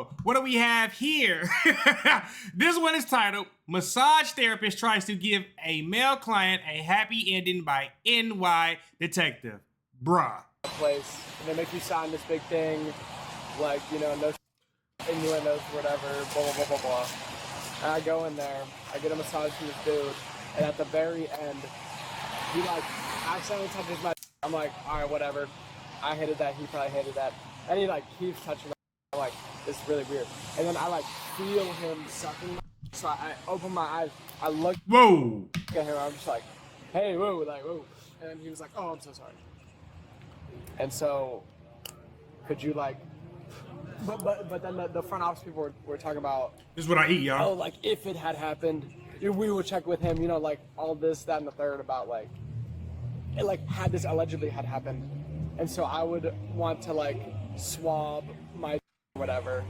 So what do we have here? This one is titled Massage Therapist Tries to Give a Male Client a Happy Ending by NY Detective. Bruh. Place, and they make you sign this big thing, like, you know, no innuendos, whatever, blah, blah, blah, blah, blah. And I go in there, I get a massage from this dude, and at the very end, he, like, accidentally touches my. I'm like, alright, whatever. I hated that, he probably hated that. And he, like, keeps touching my. I'm like, this is really weird. And then I, like, feel him sucking my. So I open my eyes, I look Whoa. at him, I'm just like, hey, whoa, like, whoa. And he was like, oh, I'm so sorry. And so, could you, like, but then the front office people were talking about, This is what I eat, y'all. oh, like, if it had happened, we would check with him, you know, like, all this, that, and the third about, like, it, like, had this allegedly had happened. And so I would want to, like, swab my whatever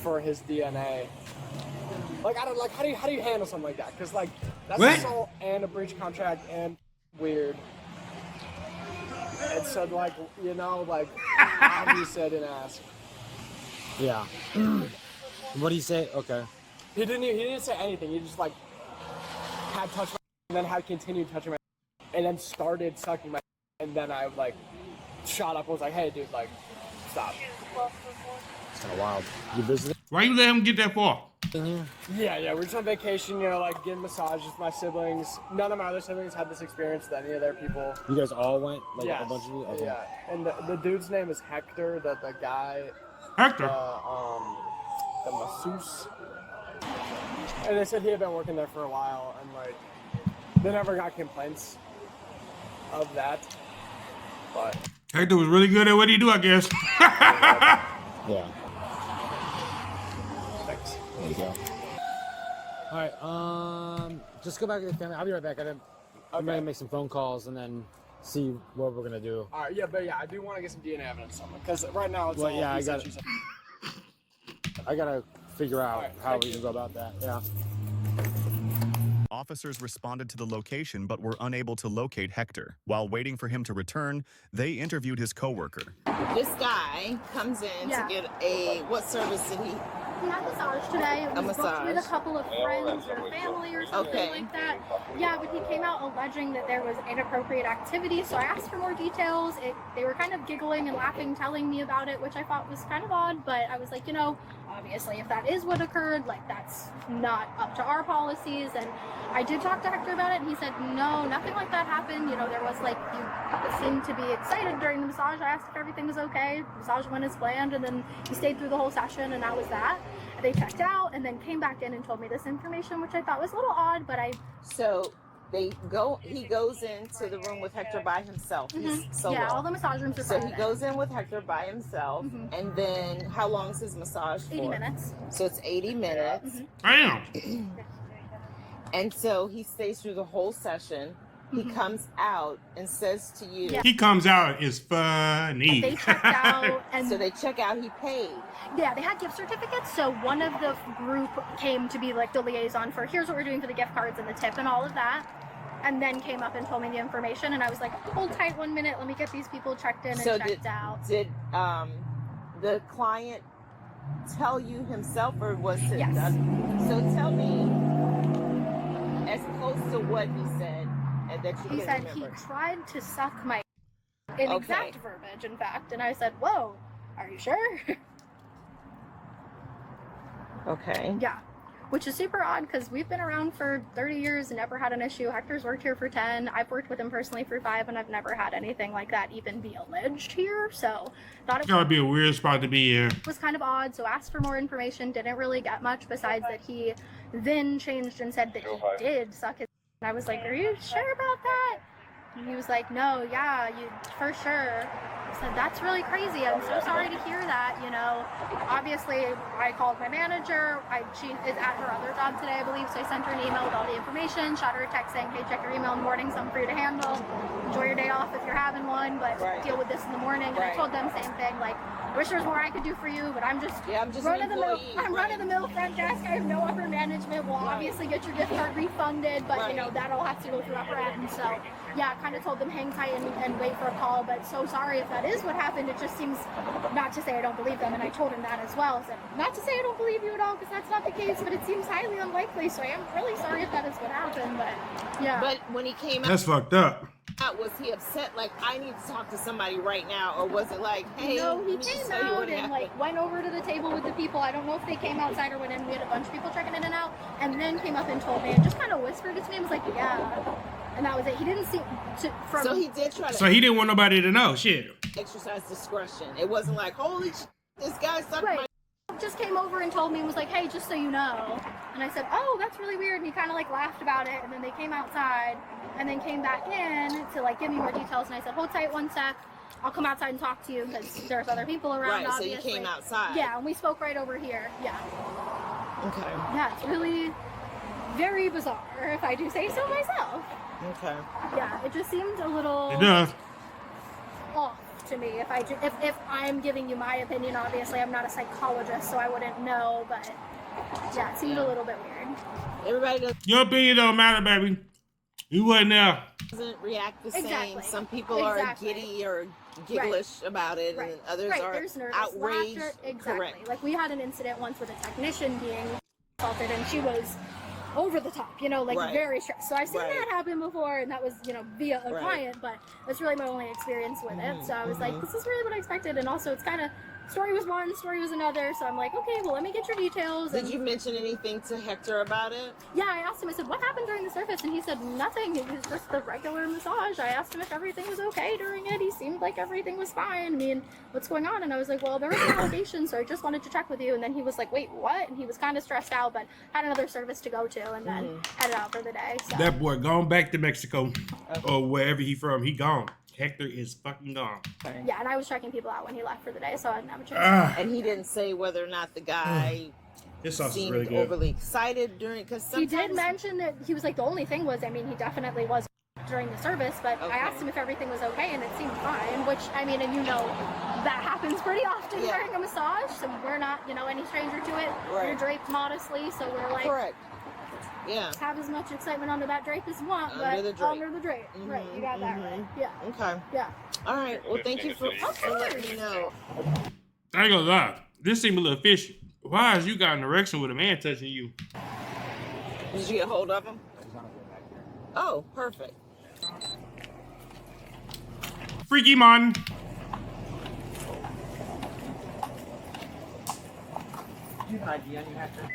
for his DNA. Like, I don't, like, how do you handle something like that? Because, like, that's What? assault and a breach of contract and weird. And so, like, you know, like, obviously I didn't ask. Yeah. What do you say? Okay. He didn't say anything. He just, like, had touched my and then had continued touching my and then started sucking my and then I, like, shot up and was like, hey, dude, like, stop. It's kind of wild. You visited? Why you let him get that far? Yeah, we're just on vacation, you know, like, getting massages with my siblings. None of my other siblings had this experience with any of their people. You guys all went? Like Yes. a bunch of you? Okay. Yeah. And the dude's name is Hector, the guy, Hector. the masseuse. And they said he had been working there for a while, and, like, they never got complaints of that. But Hector was really good at what he do, I guess. Yeah. thanks. There you go. All right. Just go back to the family. I'll be right back. I'm gonna make some phone calls and then see what we're gonna do. All right, yeah, but yeah, I do want to get some DNA evidence on it because right now it's Well, all yeah, he I said, got she it. said. I gotta figure out Alright, how thank we you. can go about that. Yeah. Officers responded to the location but were unable to locate Hector. While waiting for him to return, they interviewed his coworker. This guy comes in to get a, what service did he? He had a massage today. It A was booked with massage. a couple of friends or family or something Okay. like that. Yeah, but he came out alleging that there was inappropriate activity, so I asked for more details. They were kind of giggling and laughing, telling me about it, which I thought was kind of odd, but I was like, you know, obviously if that is what occurred, like, that's not up to our policies. And I did talk to Hector about it, and he said, no, nothing like that happened. You know, there was, like, you seemed to be excited during the massage. I asked if everything was okay. The massage went as planned, and then he stayed through the whole session, and that was that. They checked out and then came back in and told me this information, which I thought was a little odd, but So he goes into the room with Hector by himself. He's solo. yeah, all the massage rooms are So he private. goes in with Hector by himself, and then how long is his massage for? 80 minutes. So it's 80 minutes. Damn. And so he stays through the whole session. He comes out and says to you, Yeah. He comes out is funny. They checked out and so they check out, he paid. yeah, they had gift certificates. So one of the group came to be like the liaison for here's what we're doing for the gift cards and the tip and all of that. And then came up and told me the information, and I was like, hold tight 1 minute, let me get these people checked in and So checked out. Did the client tell you himself, or was it? Yes. So tell me, as close to what he said, and that you He can said remember. he tried to suck my in Okay. exact verbiage, in fact, and I said, whoa, are you sure? Okay. Yeah, which is super odd because we've been around for 30 years and never had an issue. Hector's worked here for 10. I've worked with him personally for 5, and I've never had anything like that even be alleged here. So thought it That would be a weird spot to be in. was kind of odd. So asked for more information. Didn't really get much besides that he then changed and said that he did suck his. And I was like, are you sure about that? And he was like, no, yeah, you for sure. I said, that's really crazy. I'm so sorry to hear that. You know, obviously I called my manager. She is at her other job today, I believe. So I sent her an email with all the information, shot her a text saying, hey, check your email in the morning, something for you to handle. Enjoy your day off if you're having one, but deal with this in the morning. And I told them same thing, like, I wish there was more I could do for you, but I'm just an running the mill. employee, I'm running the mill front desk. I have no upper management. We'll obviously get your gift card refunded, but you know that all has to go through upper end. So yeah, kind of told them hang tight and wait for a call, but so sorry if that is what happened. It just seems, not to say I don't believe them, and I told him that as well. So not to say I don't believe you at all, because that's not the case, but it seems highly unlikely, so I am really sorry if that is what happened, but yeah. But when he came That's fucked up. out, was he upset, like, I need to talk to somebody right now, or was it like, hey, No, he let me just came tell you out what and happened? like went over to the table with the people. I don't know if they came outside or went in. We had a bunch of people checking in and out, and then came up and told me and just kind of whispered it to me. I was like, yeah, and that was it. He didn't seem to. From So he did try to So he didn't want nobody to know. Shit. exercise discretion. It wasn't like, holy shit, this guy sucked Right. my. just came over and told me and was like, hey, just so you know. And I said, oh, that's really weird. And he kind of like laughed about it. And then they came outside and then came back in to like give me more details. And I said, hold tight one sec. I'll come outside and talk to you because there's other people around. Right, obviously. so you came outside. Yeah, and we spoke right over here. Yeah. Okay. Yeah, it's really very bizarre, if I do say so myself. Okay. Yeah, it just seemed a little It does. off to me. If I'm giving you my opinion, obviously I'm not a psychologist, so I wouldn't know. But yeah, it seemed a little bit weird. Everybody Your opinion don't matter, baby. You wasn't there. doesn't react the same. Exactly. Some people are Exactly. giddy or gigglish about it, Right. and others Right, are there's nervous outraged. laughter. Exactly. Correct. Like we had an incident once with a technician being assaulted, and she was over the top, like Right. very stressed. So I've seen Right. that happen before, and that was, via a Right. client, but that's really my only experience with it. So I was like, this is really what I expected, and also it's kind of, story was one, story was another, so I'm like, okay, well, let me get your details. Did and you mention anything to Hector about it? Yeah, I asked him, I said, what happened during the service? And he said, nothing. It was just the regular massage. I asked him if everything was okay during it. He seemed like everything was fine. I mean, what's going on? And I was like, well, there was an allegation, so I just wanted to check with you. And then he was like, wait, what? And he was kind of stressed out, but had another service to go to and then headed out for the day. So. That boy gone back to Mexico or wherever he from. He gone. Hector is fucking gone. Yeah, and I was checking people out when he left for the day, so I didn't have a chance. Ah, And he didn't say whether or not the guy this sauce is seemed really good. overly excited during, because He sometimes did mention that he was like, the only thing was, I mean, he definitely was during the service, but Okay. I asked him if everything was okay, and it seemed fine, which, I mean, and that happens pretty often Yeah. during a massage, so we're not, any stranger to it. Right. You're draped modestly, so we're like, correct. Yeah. have as much excitement under that drape as you want, Under but the drape. under the drape. Right, you got that right. Yeah, Okay. yeah. All right. Well, thank you for letting me know. I ain't gonna lie. This seemed a little fishy. Why has you got an erection with a man touching you? Did you get hold of him? Oh, perfect. Freaky man. You have an idea on you, Hector?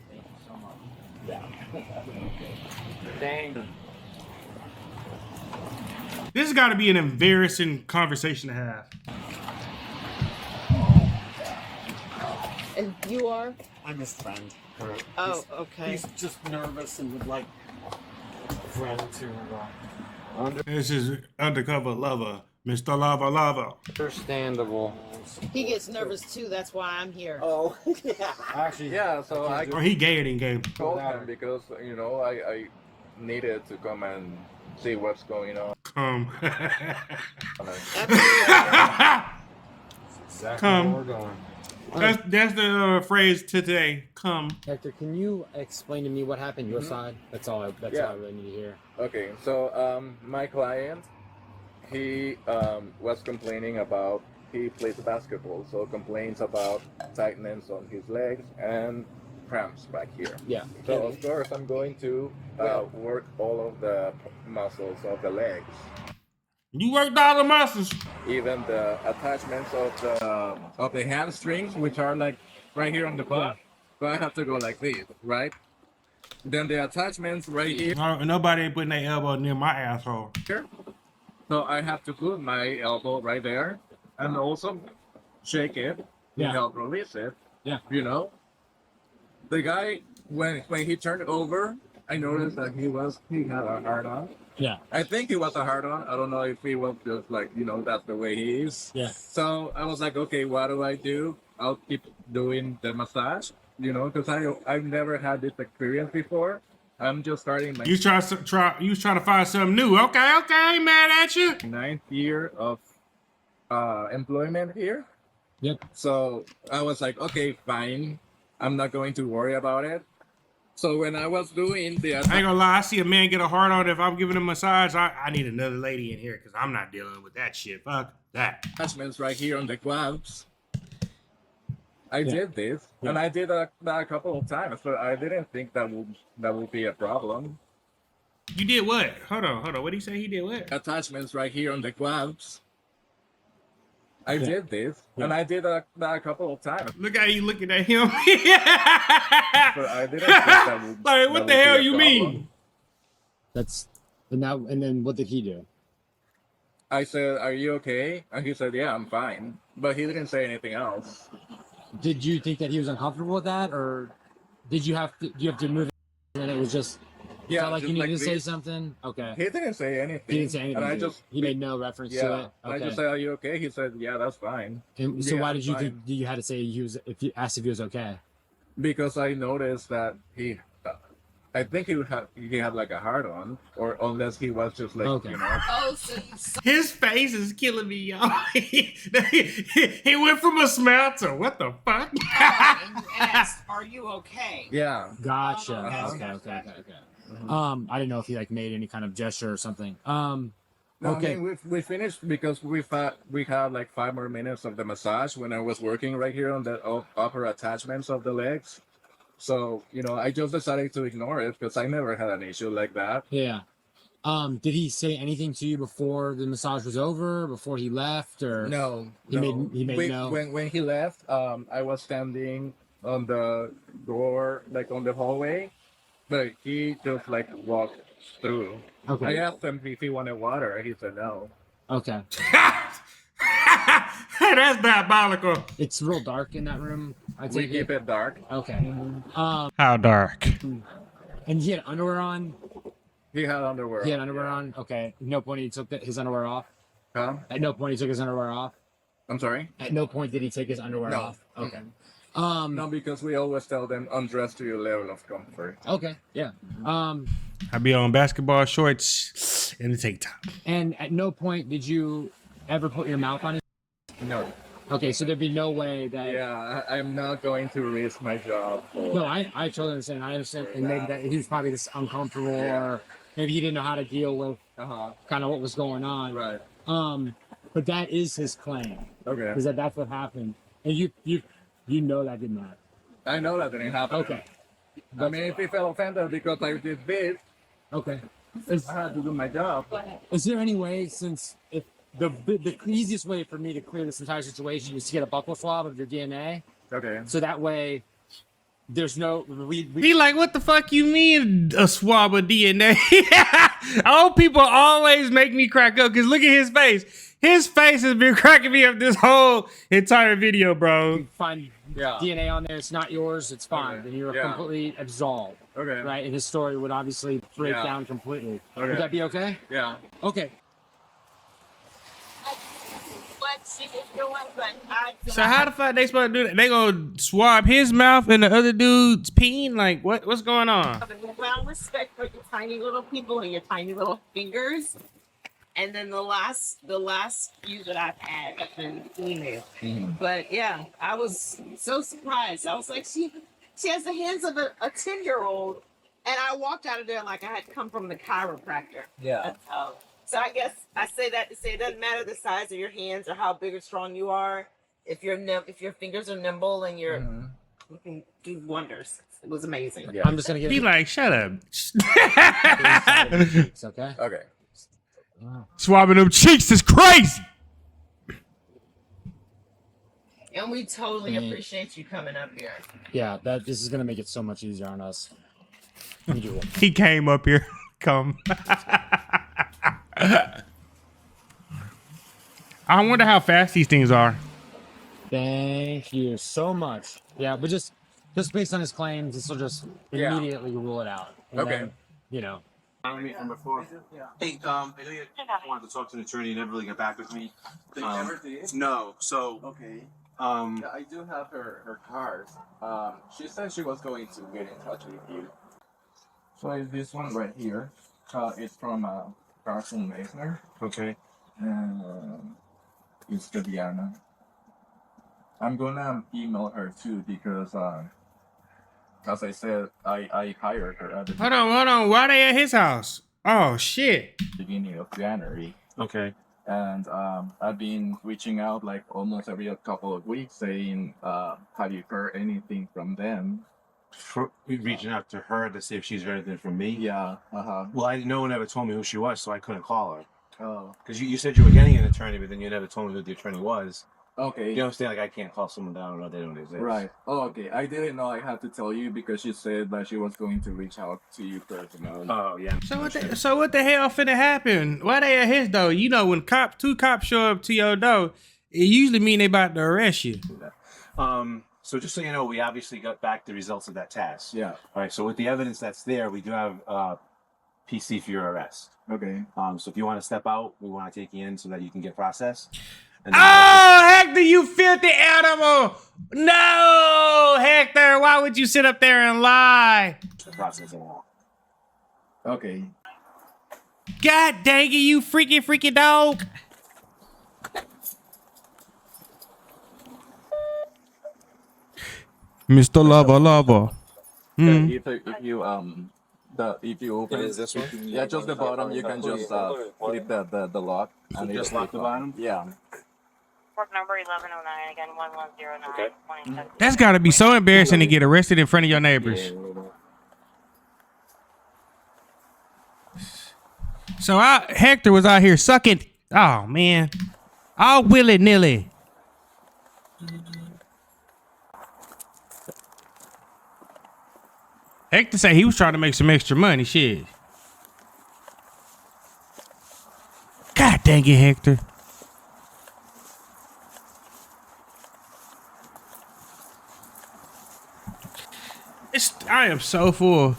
Thank you so much. Yeah. Dang. This has got to be an embarrassing conversation to have. And you are? I'm his friend. Oh, okay. He's just nervous and would like a friend to This is undercover lover, Mr. Lava Lava. Understandable. He gets nervous too. That's why I'm here. Oh, yeah. Actually, Yeah, so I Or he gay in game. called him because I needed to come and see what's going on. Come. Absolutely. exactly Come. where we're going. That's the phrase today. Come. Hector, can you explain to me what happened your side? That's all I really need to hear. Okay, so my client, he was complaining about, he plays basketball, so complains about tightness on his legs and cramps back here. Yeah. So of course I'm going to work all of the muscles of the legs, You worked all the muscles. even the attachments of the hamstrings, which are like right here on the butt. So I have to go like this, right? Then the attachments right here. Nobody ain't putting their elbow near my asshole. So I have to put my elbow right there and also shake it to help release it. Yeah. The guy, when he turned over, I noticed that he had a hard on. Yeah. I think he was a hard on. I don't know if he was just like, that's the way he is. Yeah. So I was like, okay, what do I do? I'll keep doing the massage, because I've never had this experience before. I'm just starting my You you was trying to find something new. Okay, I ain't mad at you. 9th year of employment here. Yep. So I was like, okay, fine. I'm not going to worry about it. So when I was doing the I ain't gonna lie, I see a man get a hard on if I'm giving him a massage. I need another lady in here because I'm not dealing with that shit. Fuck that. attachments right here on the quads, I Yeah. did this, Yeah. and I did that a couple of times, but I didn't think that would be a problem. You did what? Hold on. What did he say? He did what? Attachments right here on the quads. I Yeah. did this, and I did that a couple of times, Look how you looking at him. but I didn't think that would. Like, what that the would hell be a you problem. mean? That's and then what did he do? I said, "Are you okay?" And he said, "Yeah, I'm fine." But he didn't say anything else. Did you think that he was uncomfortable with that, or did you have to move it and it was just Yeah, felt like just you needed to say this. something? Okay. He didn't say anything. He didn't say anything. And I to you. just He made no reference to yeah. it. I Okay. just said, "Are you okay?" He said, "Yeah, that's fine." And so yeah, why did you fine. think you had to say he was if you asked if he was okay? Because I noticed that I think he had like a hard on, or unless he was just like Okay. Oh, so you saw His face is killing me, y'all. He went from a smile to what the fuck? and you asked, "Are you okay?" Yeah. Gotcha. Oh, Okay. I didn't know if he like made any kind of gesture or something. No, Okay. I mean, we finished because we had like 5 more minutes of the massage when I was working right here on the upper attachments of the legs. So I just decided to ignore it because I never had an issue like that. Yeah. Did he say anything to you before the massage was over? Before he left, or No, He made no- When he left, I was standing on the door, like on the hallway, but he just like walked through. Okay. I asked him if he wanted water. He said no. Okay. That's diabolical. It's real dark in that room. I We take keep it. it dark. Okay. How dark? And he had underwear on. He had underwear. He had underwear on. Okay. At no point he took his underwear off. Huh? At no point he took his underwear off. I'm sorry. At no point did he take his underwear No. off. Okay. No, because we always tell them undress to your level of comfort. Okay. Yeah. I be on basketball shorts and a tank top. And at no point did you ever put your mouth on his. No. Okay. So there'd be no way that. Yeah, I'm not going to risk my job. No, I totally understand. I understand, and maybe that he was probably just uncomfortable, or maybe he didn't know how to deal with kind of what was going on. Right. But that is his claim, Okay. because that's what happened, and you know that didn't happen. I know that didn't happen. Okay. I mean, if he felt offended because I did this, Okay. I had to do my job. Is there any way, since if the easiest way for me to clear this entire situation is to get a buccal swab of your DNA, Okay. so that way there's no we Be like, what the fuck you mean a swab of DNA? Old people always make me crack up because look at his face. His face has been cracking me up this whole entire video, bro. find Yeah. DNA on there. It's not yours. It's fine. Okay. Then you're Yeah. completely absolved. Okay. Right, and his story would obviously break Yeah. down completely. Okay. Would that be okay? Yeah. Okay. what she was doing, but I. So how the fuck they supposed to do that? They gonna swab his mouth and the other dude's peeing? Like what's going on? Profound respect for your tiny little people and your tiny little fingers. And then the last few that I've had have been female. But yeah, I was so surprised. I was like, she has the hands of a 10-year-old, and I walked out of there like I had come from the chiropractor. Yeah. That's how. So I guess I say that to say it doesn't matter the size of your hands or how big or strong you are. If your fingers are nimble and you can do wonders. It was amazing. Yeah. I'm just gonna get Be like, shut up. it's okay. Okay. Swabbing them cheeks is crazy. And we totally Mhm. appreciate you coming up here. Yeah, this is gonna make it so much easier on us. You do it. He came up here. Come. I wonder how fast these things are. Thank you so much. Yeah, but just based on his claims, this will just Yeah. immediately rule it out. And Okay. then, you know. From before. Hey, Elliot wanted to talk to an attorney and never really got back with me. They never did? No. So, Okay. um, Yeah, I do have her card. She said she was going to get in touch with you. So it's this one right here. It's from Carson Meissner. okay. It's Diana. I'm gonna email her too because as I said, I hired her at the Hold on. Why they at his house? Oh shit. beginning of January. Okay. And I've been reaching out like almost every couple of weeks saying, have you heard anything from them? Reaching out to her to see if she's heard anything from me. Yeah. Well, no one ever told me who she was, so I couldn't call her. Oh. Because you said you were getting an attorney, but then you never told me who the attorney was. Okay. You understand? Like, I can't call someone down or they don't exist. Right. Oh, okay. I didn't know I had to tell you because she said that she was going to reach out to you personally. Oh, yeah. So what the hell finna happen? Why they at his door? You know, when two cops show up to your door, it usually mean they about to arrest you. So just so you know, we obviously got back the results of that test. Yeah. All right. So with the evidence that's there, we do have PC for your arrest. Okay. So if you want to step out, we want to take you in so that you can get processed. And Oh, Hector, you filthy animal! No, Hector, why would you sit up there and lie? process it all. Okay. God dang it, you freaky dog! Mr. Lover. Hmm. If you open Is this one? yeah, just the bottom, you can just flip the lock. And Just it'll lock the click on. bottom? Yeah. Port number 1109, again 1109. Okay. 27. That's gotta be so embarrassing to get arrested in front of your neighbors. So Hector was out here sucking. Oh man, all willy nilly. Hector said he was trying to make some extra money. Shit. God dang it, Hector. I am so full.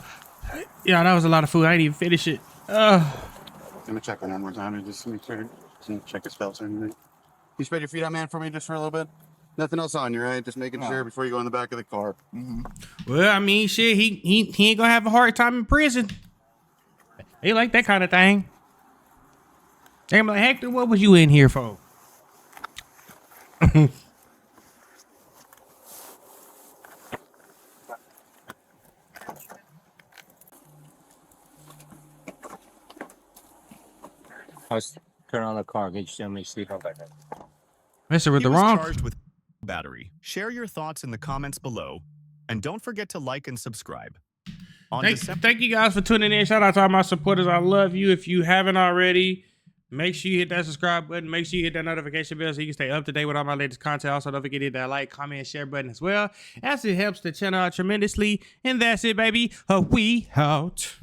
Yeah, that was a lot of food. I didn't even finish it. Let me check one more time and just make sure. Check his belts or anything. You spread your feet out, man, for me just for a little bit. Nothing else on you, right? Just making sure before you go in the back of the car. Well, I mean, shit, he ain't gonna have a hard time in prison. He like that kind of thing. I'm like, Hector, what was you in here for? Let's turn on the car. Get you some me sleep on that. Mister with He the was wrong. charged with battery. Share your thoughts in the comments below, and don't forget to like and subscribe. On Thank you guys for tuning in. Shout out to all my supporters. I love you. If you haven't already, make sure you hit that subscribe button. Make sure you hit that notification bell so you can stay up to date with all my latest content. Also, don't forget to hit that like, comment, and share button as well, as it helps the channel out tremendously. And that's it, baby. We out.